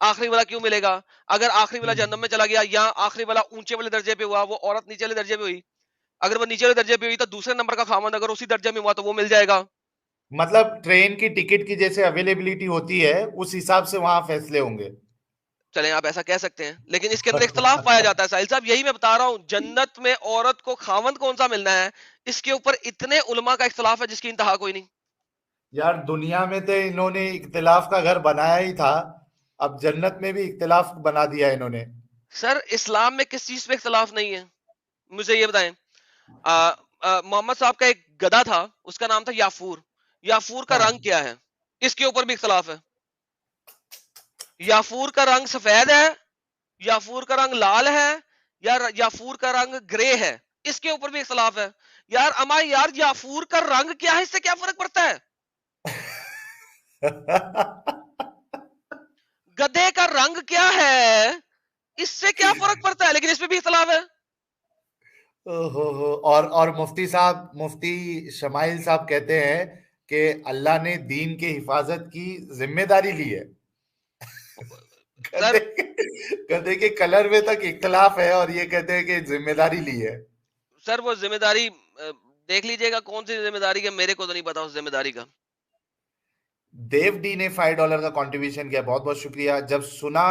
آخری والا کیوں ملے گا؟ اگر آخری والا جہنم میں چلا گیا یا آخری والا اونچے والے درجے پہ ہوا، وہ عورت نیچے والے درجے پہ ہوئی، اگر وہ نیچے والے درجے پہ ہوئی تو دوسرے نمبر کا خاوند اگر اسی درجے میں ہوا تو وہ مل جائے گا. مطلب ٹرین کی ٹکٹ کی جیسے اویلیبلٹی ہوتی ہے اس حساب سے وہاں فیصلے ہوں گے. چلیں آپ ایسا کہہ سکتے ہیں، لیکن اس کے اندر اختلاف پایا جاتا ہے. ساحل صاحب یہی میں بتا رہا ہوں، جنت میں عورت کو خاوند کون سا ملنا ہے، اس کے اوپر اتنے علماء کا اختلاف ہے جس کی انتہا کوئی نہیں. یار دنیا میں تو انہوں نے اختلاف کا گھر بنایا ہی تھا، اب جنت میں بھی اختلاف بنا دیا انہوں نے. سر اسلام میں کس چیز پہ اختلاف نہیں ہے؟ مجھے یہ بتائیں. محمد صاحب کا ایک گدھا تھا، اس کا نام تھا یافور. یافور کا رنگ کیا ہے؟ اس کے اوپر بھی اختلاف ہے. یافور کا رنگ سفید ہے، یافور کا رنگ لال ہے، یا یافور کا رنگ گرے ہے، اس کے اوپر بھی اختلاف ہے. یار اما یار یافور کا رنگ کیا ہے، اس سے کیا فرق پڑتا ہے؟ گدھے کا رنگ کیا ہے، اس سے کیا فرق پڑتا ہے؟ لیکن اس میں بھی اختلاف ہے. اور مفتی صاحب، مفتی شمائل صاحب کہتے ہیں کہ اللہ نے دین کی حفاظت کی ذمہ داری لی ہے. گدھے کے کلر میں تک اختلاف ہے اور یہ کہتے ہیں کہ ذمہ داری لی ہے. سر وہ ذمہ داری دیکھ لیجئے گا کون سی ذمہ داری ہے، میرے کو تو نہیں پتا اس ذمہ داری کا. دیو ڈی نے $5 کا کنٹریبیوشن کیا، بہت بہت شکریہ. جب سنا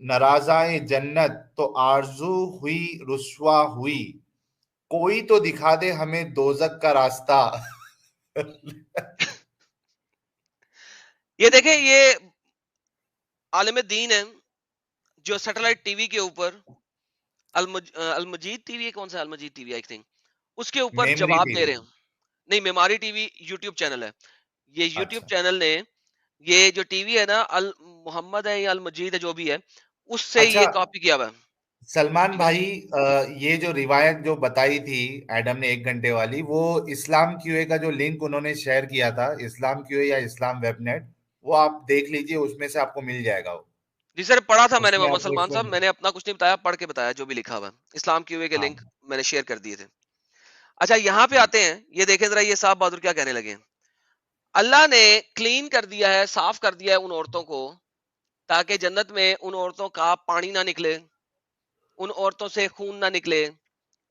ناراضائے جنت تو آرزو ہوئی رسوا ہوئی، کوئی تو دکھا دے ہمیں دوزخ کا راستہ. یہ دیکھیں، یہ عالم دین ہے جو سیٹلائٹ ٹی وی کے اوپر المجید ٹی وی، کون سا المجید ٹی وی آئی تھنک، اس کے اوپر جواب دے رہے ہیں. نہیں، میماری ٹی وی یوٹیوب چینل ہے. یہ یوٹیوب چینل نے یہ جو ٹی وی ہے نا، محمد ہے یا المجید ہے جو بھی ہے، اس سے یہ کاپی کیا ہوا ہے. سلمان بھائی، یہ جو روایت جو بتائی تھی ایڈم نے 1 گھنٹے والی، وہ اسلام کیو اے کا جو لنک انہوں نے شیئر کیا تھا، اسلام کیو اے یا اسلام ویب نیٹ، وہ آپ دیکھ لیجئے، اس میں سے آپ کو مل جائے گا. وہ جی سر پڑھا تھا میں نے محمد سلمان صاحب، میں نے اپنا کچھ نہیں بتایا، پڑھ کے بتایا جو بھی لکھا ہوا. اسلام کیو اے کے لنک میں نے شیئر کر دیے تھے. اچھا یہاں پہ آتے ہیں، یہ دیکھیں ذرا یہ صاحب بہادر کیا کہنے لگے. اللہ نے کلین کر دیا ہے، صاف کر دیا ہے ان عورتوں کو، تاکہ جنت میں ان عورتوں کا پانی نہ نکلے، ان عورتوں سے خون نہ نکلے،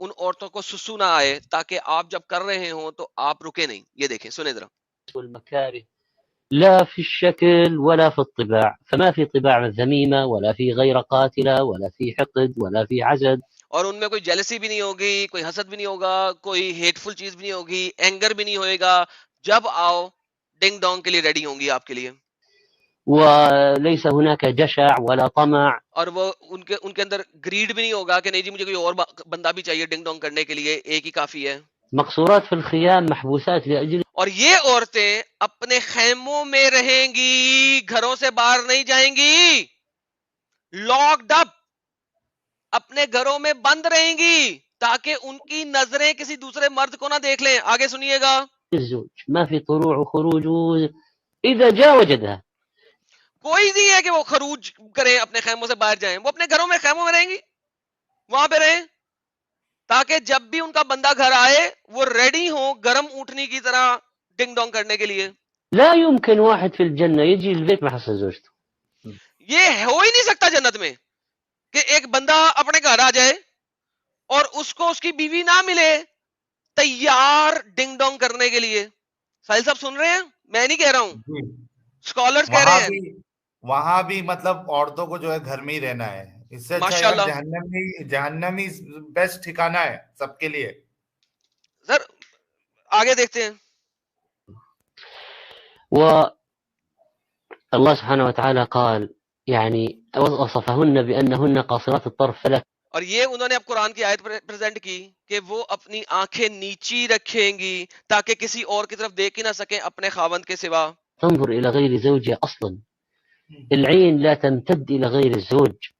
ان عورتوں کو سسو نہ آئے، تاکہ آپ جب کر رہے ہوں تو آپ رکے نہیں. یہ دیکھیں، سنیں ذرا. والمكاره لا في الشكل ولا في الطباع، فما في طباع ذميمة ولا في غير قاتلة ولا في حقد ولا في عزد. اور ان میں کوئی جیلسی بھی نہیں ہوگی، کوئی حسد بھی نہیں ہوگا، کوئی ہیٹ فل چیز بھی نہیں ہوگی، اینگر بھی نہیں ہوئے گا. جب آؤ ڈنگ ڈونگ کے لیے ریڈی ہوں گی آپ کے لیے. وليس هناك جشع ولا طمع. اور وہ ان کے اندر گریڈ بھی نہیں ہوگا کہ نہیں جی مجھے کوئی اور بندہ بھی چاہیے ڈنگ ڈونگ کرنے کے لیے، ایک ہی کافی ہے. مقصورات في الخيام محبوسات لأجل. اور یہ عورتیں اپنے خیموں میں رہیں گی، گھروں سے باہر نہیں جائیں گی، لاکڈ اپ اپنے گھروں میں بند رہیں گی، تاکہ ان کی نظریں کسی دوسرے مرد کو نہ دیکھ لیں. آگے سنیے گا. الزوج ما في طلوع وخروج، إذا جاء وجدها. کوئی نہیں ہے کہ وہ خروج کریں، اپنے خیموں سے باہر جائیں، وہ اپنے گھروں میں خیموں میں رہیں گی، وہاں پہ رہیں، تاکہ جب بھی ان کا بندہ گھر آئے وہ ریڈی ہوں گرم اونٹنی کی طرح ڈنگ ڈونگ کرنے کے لیے. لا يمكن واحد في الجنة يجي البيت ما حصل زوجته. یہ ہو ہی نہیں سکتا جنت میں کہ ایک بندہ اپنے گھر آ جائے اور اس کو اس کی بیوی نہ ملے تیار ڈنگ ڈونگ کرنے کے لیے. ساحل صاحب سن رہے ہیں، میں نہیں کہہ رہا ہوں، اسکالرز کہہ رہے ہیں. وہاں بھی مطلب عورتوں کو جو ہے گھر میں ہی رہنا ہے، اس سے اچھا جہنم ہی بیسٹ ٹھکانہ ہے سب کے لیے. سر آگے دیکھتے ہیں. الله سبحانه وتعالى قال يعني وصفهن بأنهن قاصرات الطرف فلا. اور یہ انہوں نے اب قرآن کی آیت پریزنٹ کی کہ وہ اپنی آنکھیں نیچی رکھیں گی تاکہ کسی اور کی طرف دیکھ ہی نہ سکیں اپنے خاوند کے سوا. تنظر إلى غير زوجها أصلا، العين لا تمتد إلى غير الزوج،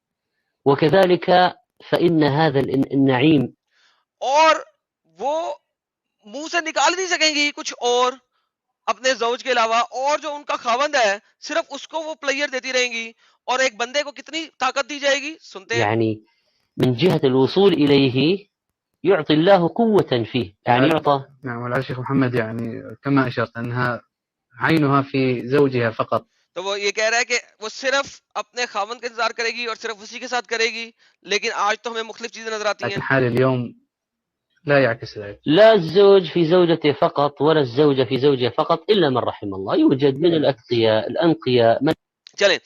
وكذلك فإن هذا النعيم. اور وہ منہ سے نکال نہیں سکیں گی کچھ اور اپنے زوج کے علاوہ، اور جو ان کا خاوند ہے صرف اس کو وہ پلیئر دیتی رہیں گی. اور ایک بندے کو کتنی طاقت دی جائے گی، سنتے ہیں. يعني من جهة الوصول إليه يعطي الله قوة فيه، يعني يعطى. نعم، والعشيخ محمد يعني كما أشرت أنها عينها في زوجها فقط. تو وہ یہ کہہ رہا ہے کہ وہ صرف اپنے خاوند کا انتظار کرے گی اور صرف اسی کے ساتھ کرے گی، لیکن آج تو ہمیں مختلف چیزیں نظر آتی ہیں. لكن حال اليوم لا يعكس ذلك. لا الزوج في زوجته فقط ولا الزوجة في زوجها فقط إلا من رحم الله. يوجد من الأتقياء الأنقياء من چلیں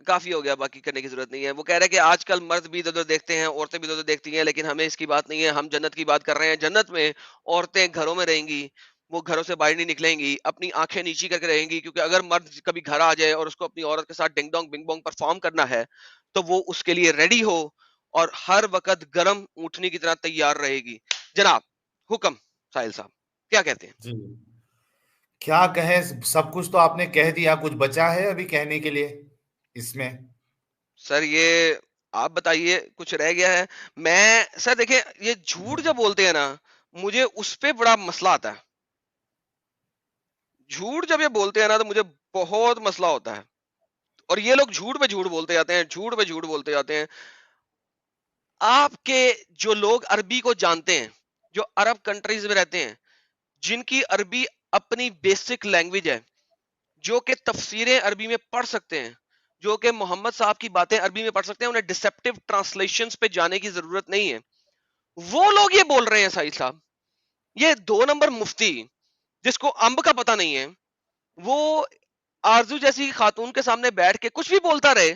کافی ہو گیا، باقی کرنے کی ضرورت نہیں ہے. وہ کہہ رہے ہیں کہ آج کل مرد بھی ادھر دیکھتے ہیں، عورتیں بھی ادھر دیکھتی ہیں، لیکن ہمیں اس کی بات نہیں ہے. ہم جنت کی بات کر رہے ہیں. جنت میں عورتیں گھروں میں رہیں گی، وہ گھروں سے باہر نہیں نکلیں گی، اپنی آنکھیں نیچی کر کے رہیں گی، کیونکہ اگر مرد کبھی گھر آ جائے اور اس کو اپنی عورت کے ساتھ ڈنگ ڈونگ بنگ بونگ پرفارم کرنا ہے تو وہ اس کے لیے ریڈی ہو اور ہر وقت گرم اونٹنی کی طرح تیار رہے گی. جناب حکم ساحل صاحب کیا کہتے ہیں؟ جی کیا کہے، سب کچھ تو آپ نے کہہ دیا، کچھ بچا ہے ابھی کہنے کے لیے اس میں؟ سر یہ آپ بتائیے کچھ رہ گیا ہے؟ میں سر دیکھیں یہ جھوٹ جب بولتے ہیں نا مجھے اس پہ بڑا مسئلہ آتا ہے. جھوٹ جب یہ بولتے ہیں نا تو مجھے بہت مسئلہ ہوتا ہے، اور یہ لوگ جھوٹ پہ جھوٹ بولتے جاتے ہیں، جھوٹ پہ جھوٹ بولتے جاتے ہیں. آپ کے جو لوگ عربی کو جانتے ہیں، جو عرب کنٹریز میں رہتے ہیں، جن کی عربی اپنی بیسک لینگویج ہے، جو کہ تفسیریں عربی میں پڑھ سکتے ہیں، جو کہ محمد صاحب کی باتیں عربی میں پڑھ سکتے ہیں، انہیں ڈسپٹیو ٹرانسلیشنز پہ جانے کی ضرورت نہیں ہے. وہ لوگ یہ بول رہے ہیں سعید صاحب، یہ 2 نمبر مفتی جس کو امب کا پتہ نہیں ہے، وہ آرزو جیسی خاتون کے سامنے بیٹھ کے کچھ بھی بولتا رہے.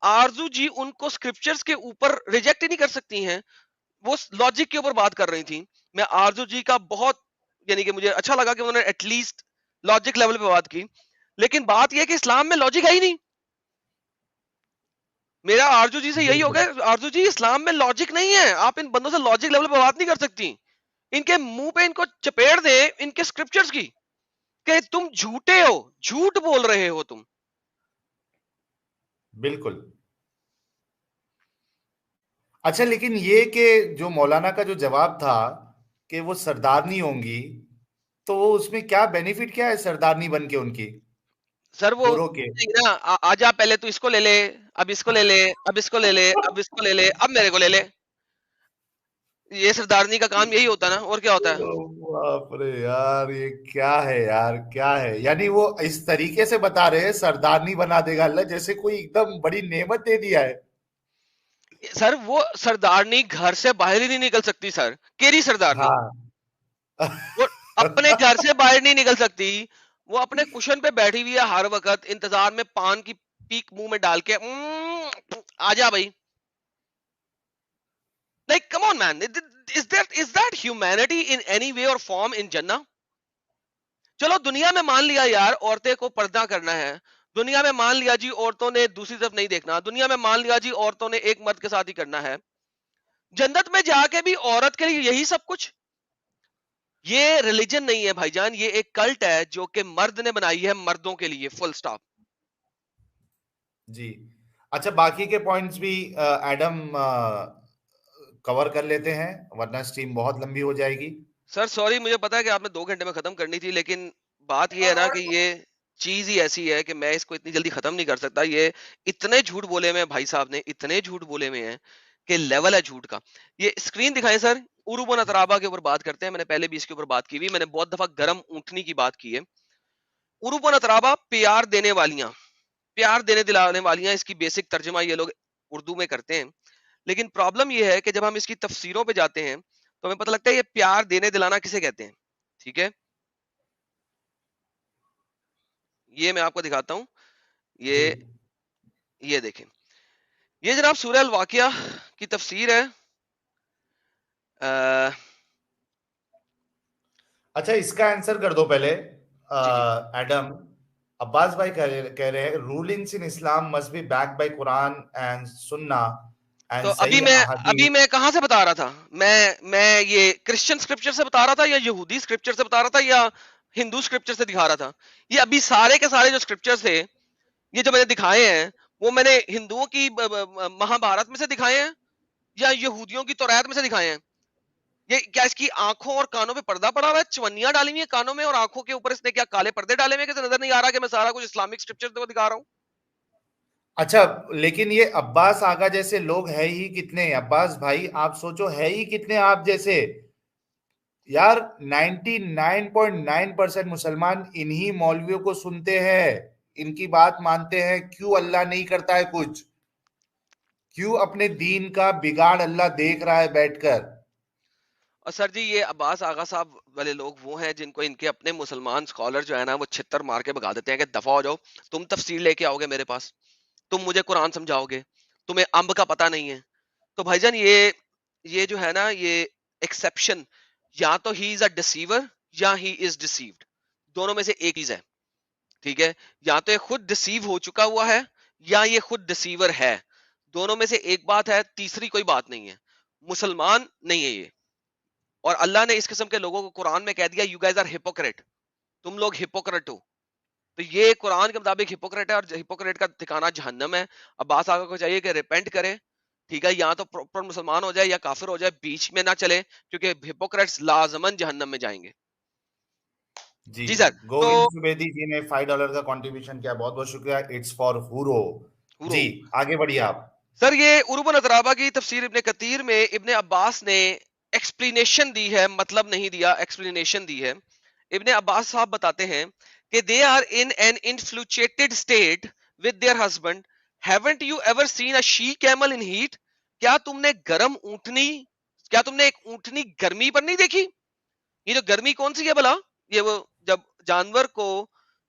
آرزو جی ان کو سکرپچرز کے اوپر ریجیکٹ ہی نہیں کر سکتی ہیں، وہ لاجک کے اوپر بات کر رہی تھی. میں آرزو جی کا بہت یعنی کہ مجھے اچھا لگا کہ انہوں نے ایٹ لیسٹ لاجک لیول پہ بات کی، لیکن بات یہ کہ اسلام میں لاجک ہے ہی نہیں. میرا آرزو جی سے یہی ہو گیا، آرزو جی اسلام میں لاجک نہیں ہے، آپ ان بندوں سے لاجک لیول پہ بات نہیں کر سکتی. ان کے منہ پہ ان کو چپیڑ دے ان کے سکرپچرز کی کہ تم جھوٹے ہو، جھوٹ بول رہے ہو تم. بالکل. اچھا لیکن یہ کہ جو مولانا کا جو جواب تھا کہ وہ سردارنی ہوں گی، تو وہ اس میں کیا بینیفٹ کیا ہے سردارنی بن کے ان کی سر وہ گورو کے؟ نا آجا پہلے تو اس کو لے لے، اب اس کو لے لے، اب اس کو لے لے، اب اس کو لے لے، اب میرے کو لے لے. یہ سردارنی کا کام یہی ہوتا ہے نا، اور کیا ہوتا ہے؟ باپ رے یار، یہ کیا ہے یار، کیا ہے؟ یعنی وہ اس طریقے سے بتا رہے ہیں سردارنی بنا دے گا اللہ، جیسے کوئی ایک دم بڑی نعمت دے دیا ہے. سر وہ سردارنی گھر سے باہر ہی نہیں نکل سکتی سر، کیری سردارنی ہاں وہ اپنے گھر سے باہر نہیں نکل سکتی. وہ اپنے کشن پہ بیٹھی ہوئی ہے ہر وقت انتظار میں، پان کی پیک منہ میں ڈال کے آجا بھائی. Like, come on man, is that humanity in any way or form in Jannah? چلو دنیا میں مان لیا یار عورتیں کو پردہ کرنا ہے، دنیا میں مان لیا جی عورتوں نے دوسری طرف نہیں دیکھنا، دنیا میں مان لیا جی عورتوں نے ایک مرد کے ساتھ ہی کرنا ہے. جنت میں جا کے بھی عورت کے لیے یہی سب کچھ؟ یہ ریلیجن نہیں ہے بھائی جان، یہ ایک کلٹ ہے جو کہ مرد نے بنائی ہے مردوں کے لیے، فل سٹاپ. جی اچھا، باقی کے پوائنٹس بھی ایڈم کور کر لیتے ہیں ورنہ سٹریم بہت لمبی ہو جائے گی. سر سوری، مجھے پتا ہے کہ آپ نے 2 گھنٹے میں ختم کرنی تھی، لیکن بات یہ ہے نا کہ یہ چیز ہی ایسی ہے کہ میں اس کو اتنی جلدی ختم نہیں کر سکتا. یہ اتنے جھوٹ بولے میں بھائی صاحب نے، اتنے جھوٹ بولے میں ہیں کہ لیول ہے جھوٹ کا. یہ اسکرین دکھائیں سر، عروب نترابہ کے اوپر بات کرتے ہیں. میں نے پہلے بھی اس کے اوپر بات کی ہوئی، میں نے بہت دفعہ گرم اونٹنی کی بات کی ہے. عروب نترابہ پیار دینے والیاں، پیار دینے دلانے والیاں، اس کی بیسک ترجمہ یہ لوگ اردو میں کرتے ہیں. لیکن پرابلم یہ ہے کہ جب ہم اس کی تفسیروں پہ جاتے ہیں تو ہمیں پتہ لگتا ہے یہ پیار دینے دلانا کسے کہتے ہیں. ٹھیک ہے، یہ میں آپ کو دکھاتا ہوں. یہ دیکھیں، یہ جناب سورہ الواقعہ کی تفسیر ہے. اچھا اس کا آنسر کر دو پہلے ایڈم. عباس بھائی کہہ رہے ہیں rulings in Islam must be backed by Quran and Sunnah and تو صحیح ابھی میں کہاں سے بتا رہا تھا؟ میں یہ کرسچن اسکرپچر سے بتا رہا تھا یا یہودی اسکرپچر سے بتا رہا تھا یا ہندو اسکرپچر سے دکھا رہا تھا؟ یہ ابھی سارے کے سارے جو اسکرپچر تھے یہ جو میں نے دکھائے ہیں وہ میں نے ہندوؤں کی مہا بھارت میں سے دکھائے ہیں یا یہودیوں کی توریت میں سے دکھائے ہیں؟ یہ کیا اس کی آنکھوں اور کانوں پہ پردہ پڑا ہوا ہے، چونیاں ڈالی ہوئی ہیں کانوں میں اور آنکھوں کے اوپر اس نے کیا کالے پردے ڈالے ہوئے کہ نظر نہیں آ رہا کہ میں سارا کچھ اسلامک اسکرپچر دکھا رہا ہوں؟ اچھا لیکن یہ عباس آغا جیسے لوگ ہے ہی کتنے؟ عباس بھائی آپ سوچو ہے ہی کتنے آپ جیسے یار. 99.9% مسلمان انہی مولویوں کو سنتے ہیں ان کی بات مانتے ہیں، کیوں اللہ نہیں کرتا ہے کچھ؟ کیوں اپنے دین کا بگاڑ اللہ دیکھ رہا ہے بیٹھ کر؟ اور سر جی یہ عباس آغا صاحب والے لوگ وہ ہیں جن کو ان کے اپنے مسلمان سکالر جو ہے نا وہ چھتر مار کے بگا دیتے ہیں کہ دفع ہو جاؤ، تم تفسیر لے کے آؤ گے میرے پاس، تم مجھے قرآن سمجھاؤ گے، تمہیں امب کا پتہ نہیں ہے. تو بھائی جان یہ جو ہے نا یہ ایکسیپشن، یا تو ہی از اے ڈسیور یا ہی از ڈسیوڈ، دونوں میں سے ایک چیز ہے. ٹھیک ہے، یا تو یہ خود ڈسیو ہو چکا ہوا ہے یا یہ خود ڈسیور ہے، دونوں میں سے ایک بات ہے، تیسری کوئی بات نہیں ہے. مسلمان نہیں ہے یہ. اور اللہ نے اس قسم کے لوگوں کو قرآن میں کہہ دیا یو گائز آر ہپوکریٹ، تم لوگ ہپوکریٹ ہو. تو یہ قرآن کے مطابق ہپوکریٹ ہے اور ہپوکریٹ کا ٹھکانہ جہنم ہے. عباس آقا کو چاہیے کہ ریپینٹ کرے، ٹھیک ہے، یا تو پراپر مسلمان ہو جائے یا کافر ہو جائے، بیچ میں نہ چلے، کیونکہ ہپوکریٹس لازماً جہنم میں جائیں گے. جی جی سر. تو گووند سبیدی جی نے $5 کا کنٹریبیوشن کیا، بہت بہت شکریہ. It's for ہورو. جی آگے بڑھیے آپ. سر یہ عروبن اترابہ کی تفسیر ابن کثیر میں ابن عباس نے ایکسپلینیشن دی ہے، مطلب نہیں دیا، ایکسپلینیشن دی ہے. ابن عباس صاحب بتاتے ہیں کہ they are in an infatuated state with their husband. Haven't you ever seen a she camel in heat? کیا تم نے گرم اونٹنی، کیا تم نے ایک اونٹنی گرمی پر نہیں دیکھی؟ یہ جو گرمی کون سی ہے بلا؟ یہ وہ جب جانور کو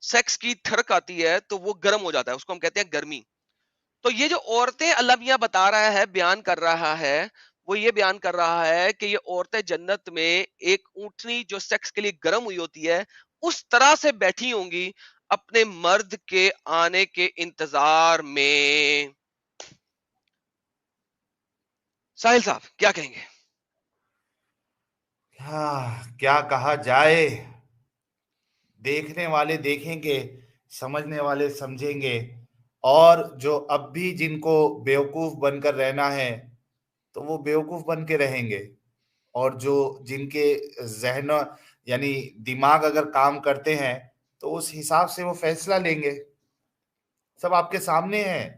سیکس کی تھرک آتی ہے تو وہ گرم ہو جاتا ہے، اس کو ہم کہتے ہیں گرمی. تو یہ جو عورتیں اللہ میاں بتا رہا ہے، بیان کر رہا ہے، وہ یہ بیان کر رہا ہے کہ یہ عورتیں جنت میں ایک اونٹنی جو سیکس کے لیے گرم ہوئی ہوتی ہے اس طرح سے بیٹھی ہوں گی اپنے مرد کے آنے کے انتظار میں. ساحل صاحب کیا کہیں گے؟ کیا کہا جائے؟ دیکھنے والے دیکھیں گے، سمجھنے والے سمجھیں گے، اور جو اب بھی جن کو بیوقوف بن کر رہنا ہے تو وہ بیوقوف بن کے رہیں گے، اور جو جن کے ذہن یعنی دماغ اگر کام کرتے ہیں تو اس حساب سے وہ فیصلہ لیں گے. سب آپ کے سامنے ہیں.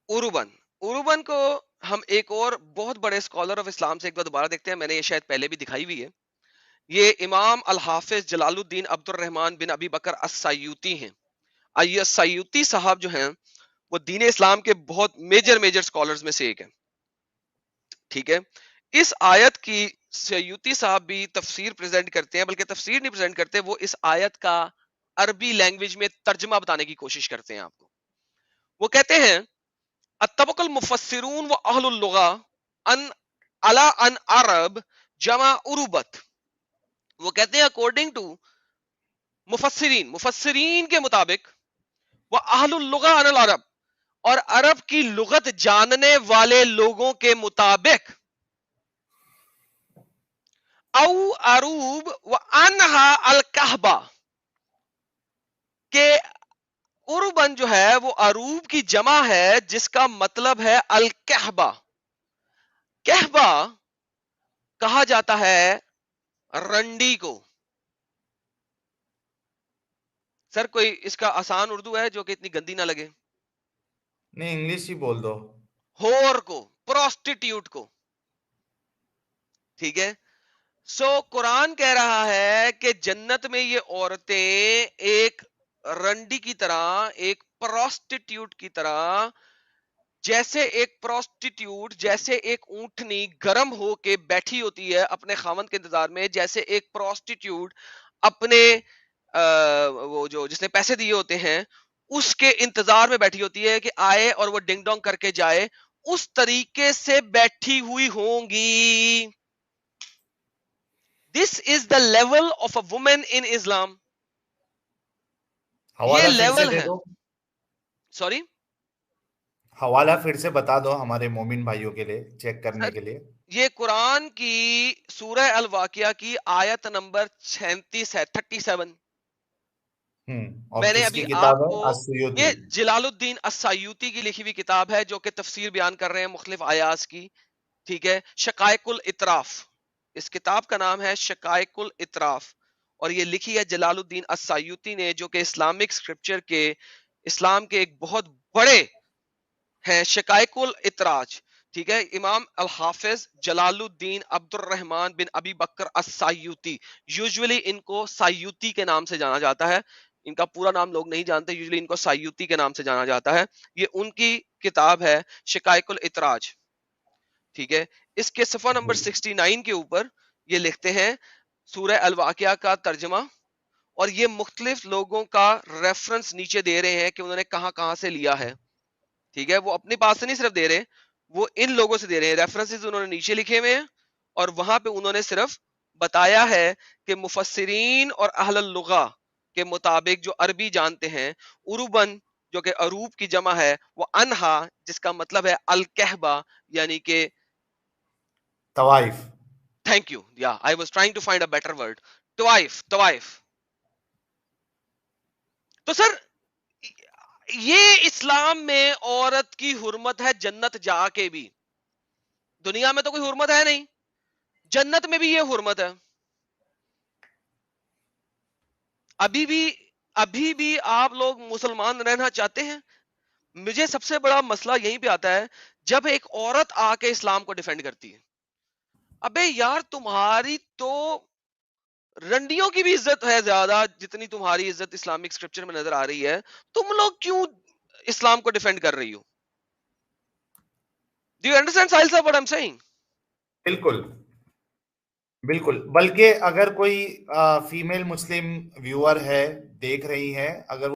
عروبن کو ہم ایک اور بہت بڑے اسکالر آف اسلام سے ایک بار دوبارہ دیکھتے ہیں. میں نے یہ شاید پہلے بھی دکھائی ہوئی ہے. یہ امام الحافظ جلال الدین عبد الرحمن بن ابی بکر السیوطی ہیں. السیوطی صاحب جو ہیں وہ دین اسلام کے بہت میجر اسکالرز میں سے ایک ہیں. ٹھیک ہے، اس آیت کی سیوطی صاحب بھی تفسیر پریزنٹ کرتے ہیں، بلکہ تفسیر نہیں پریزنٹ کرتے، وہ اس آیت کا عربی لینگویج میں ترجمہ بتانے کی کوشش کرتے ہیں آپ کو. وہ کہتے ہیں اتفق المفسرون و اہل اللغہ ان علی ان عرب جمع عروبت. وہ کہتے ہیں اکارڈنگ ٹو مفسرین کے مطابق، وہ اہل اللغہ ان العرب، اور عرب کی لغت جاننے والے لوگوں کے مطابق، او عروب و انہا الکہبہ، کہ عربن جو ہے وہ عروب کی جمع ہے جس کا مطلب ہے الکہبہ. کہبہ کہا جاتا ہے رنڈی کو. سر کوئی اس کا آسان اردو ہے جو کہ اتنی گندی نہ لگے؟ نہیں انگلش ہی بول دو. ہور کو، پروسٹیٹیوٹ کو. ٹھیک ہے، سو قرآن کہہ رہا ہے کہ جنت میں یہ عورتیں ایک رنڈی کی طرح، ایک پروسٹیٹیوٹ کی طرح، جیسے ایک پروسٹیٹیوٹ، جیسے ایک اونٹنی گرم ہو کے بیٹھی ہوتی ہے اپنے خاوند کے انتظار میں، جیسے ایک پروسٹیٹیوٹ اپنے وہ جو جس نے پیسے دیے ہوتے ہیں اس کے انتظار میں بیٹھی ہوتی ہے کہ آئے اور وہ ڈنگ ڈونگ کر کے جائے، اس طریقے سے بیٹھی ہوئی ہوں گی. This is the level of a woman in Islam. یہ حوالہ پھر سے لیول دے ہے. دو. سوری، حوالہ پھر سے بتا دو ہمارے مومن بھائیوں کے لیے چیک کرنے کے لیے. یہ قرآن کی سورہ الواقعہ کی آیت نمبر 36 ہے، 37. اور میں نے کس ابھی کی کتاب آپ ہے؟ کو، السیوطی. یہ جلال الدین السیوطی کی لکھی ہوئی کتاب ہے جو کہ تفسیر بیان کر رہے ہیں مختلف آیات کی. ٹھیک ہے، شقائق الاطراف، اس کتاب کا نام ہے شقائق الاطراف، اور یہ لکھی ہے جلال الدین السیوطی نے، جو کہ اسلامک اسکرپچر کے، اسلام کے ایک بہت بڑے ہیں. شقائق الاطراج، ٹھیک ہے، امام الحافظ جلال الدین عبد الرحمن بن ابی بکر السیوطی، یوزولی ان کو سیوطی کے نام سے جانا جاتا ہے. ان کا پورا نام لوگ نہیں جانتے, یوزلی ان کو سایوتی کے نام سے جانا جاتا ہے. یہ ان کی کتاب ہے شقائق الاطراج, ٹھیک ہے. اس کے صفحہ نمبر 69 کے اوپر یہ لکھتے ہیں سورہ الواقعہ کا ترجمہ, اور یہ مختلف لوگوں کا ریفرنس نیچے دے رہے ہیں کہ انہوں نے کہاں کہاں سے لیا ہے, ٹھیک ہے. وہ اپنے پاس سے نہیں صرف دے رہے, وہ ان لوگوں سے دے رہے ہیں. ریفرنسز انہوں نے نیچے لکھے ہوئے ہیں, اور وہاں پہ انہوں نے صرف بتایا ہے کہ مفسرین اور اہل اللغہ کے مطابق جو عربی جانتے ہیں, عروبن جو کہ عروب کی جمع ہے, وہ انہا جس کا مطلب ہے الکہبہ یعنی کہ طوائف. Thank you, yeah I was trying to find a better word, طوائف. طوائف. تو سر یہ اسلام میں عورت کی حرمت ہے جنت جا کے بھی, دنیا میں تو کوئی حرمت ہے نہیں, جنت میں بھی یہ حرمت ہے. ابھی بھی آپ لوگ مسلمان رہنا چاہتے ہیں. مجھے سب سے بڑا مسئلہ یہیں پہ آتا ہے جب ایک عورت آ کے اسلام کو ڈیفینڈ کرتی ہے. ابے یار تمہاری تو رنڈیوں کی بھی عزت ہے زیادہ جتنی تمہاری عزت اسلامک اسکرپچر میں نظر آ رہی ہے, تم لوگ کیوں اسلام کو ڈیفینڈ کر رہی ہو؟ Do you understand Sahil sir what I'm saying? بالکل بالکل. بلکہ اگر کوئی فیمیل مسلم ویور ہے, دیکھ رہی ہے, اگر